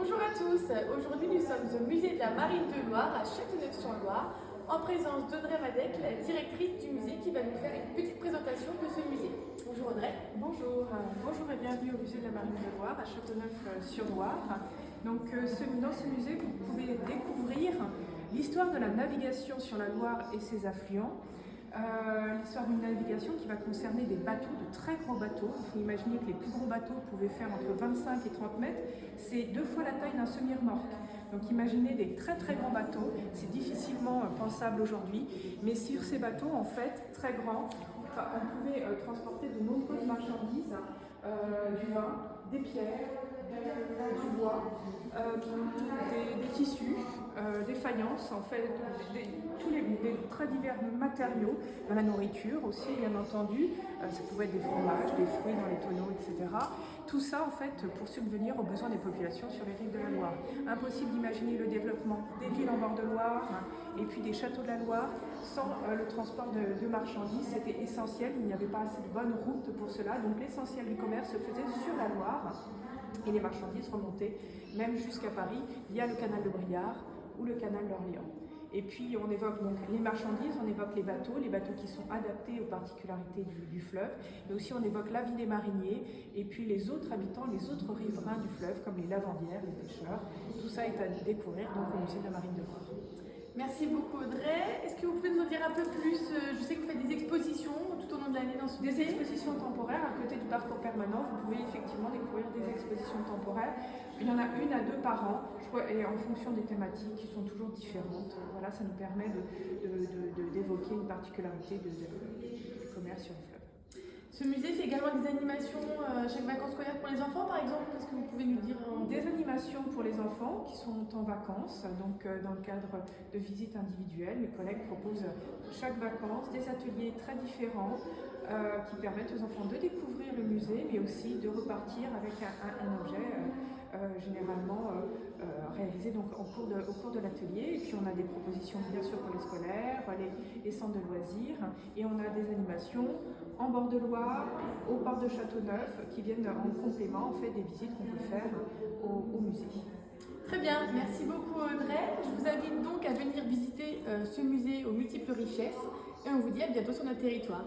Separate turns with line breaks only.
Bonjour à tous, aujourd'hui nous sommes au musée de la Marine de Loire à Châteauneuf-sur-Loire en présence d'Audrey Madec, la directrice du musée qui va nous faire une petite présentation de ce musée. Bonjour Audrey.
Bonjour, bonjour et bienvenue au musée de la Marine de Loire à Châteauneuf-sur-Loire. Donc dans ce musée vous pouvez découvrir l'histoire de la navigation sur la Loire et ses affluents. L'histoire d'une navigation qui va concerner des bateaux, de très gros bateaux. Il faut imaginer que les plus gros bateaux pouvaient faire entre 25 et 30 mètres. C'est 2 fois la taille d'un semi-remorque. Donc imaginez des très très grands bateaux. C'est difficilement pensable aujourd'hui. Mais sur ces bateaux, en fait, très grands, on pouvait transporter de nombreuses marchandises, du vin, des pierres, du bois, des tissus, des faïences, en fait, tous les très divers matériaux, de la nourriture aussi bien entendu, ça pouvait être des fromages, des fruits dans les tonneaux, etc. Tout ça en fait pour subvenir aux besoins des populations sur les rives de la Loire. Impossible d'imaginer le développement des villes en bord de Loire et puis des châteaux de la Loire sans le transport de marchandises. C'était essentiel, il n'y avait pas assez de bonnes routes pour cela, donc l'essentiel du commerce se faisait sur la Loire. Et les marchandises remontaient même jusqu'à Paris via le canal de Briare ou le canal d'Orléans. Et puis on évoque donc les marchandises, on évoque les bateaux qui sont adaptés aux particularités du fleuve, mais aussi on évoque la vie des mariniers et puis les autres habitants, les autres riverains du fleuve comme les lavandières, les pêcheurs. Tout ça est à découvrir donc au musée de la Marine de Loire.
Merci beaucoup Audrey. Est-ce que vous pouvez nous en dire un peu plus? Je sais que vous faites des expositions tout au long de l'année dans ce musée.
Des expositions temporaires à côté du parcours permanent. Vous pouvez effectivement découvrir des expositions temporaires. Il y en a 1 à 2 par an et en fonction des thématiques qui sont toujours différentes. Voilà, ça nous permet d'évoquer une particularité du commerce sur le fleuve.
Ce musée fait également des animations chaque vacances scolaires pour les enfants, par exemple. Est-ce que vous pouvez nous dire
Des animations pour les enfants qui sont en vacances, donc dans le cadre de visites individuelles. Mes collègues proposent chaque vacances des ateliers très différents qui permettent aux enfants de découvrir le musée, mais aussi de repartir avec un objet généralement réalisé donc, au cours de l'atelier. Et puis on a des propositions bien sûr pour les scolaires, les centres de loisirs, et on a des animations en bord de Loire, au port de Châteauneuf, qui viennent en complément en fait, des visites qu'on peut faire au musée.
Très bien, merci beaucoup Audrey. Je vous invite donc à venir visiter ce musée aux multiples richesses et on vous dit à bientôt sur notre territoire.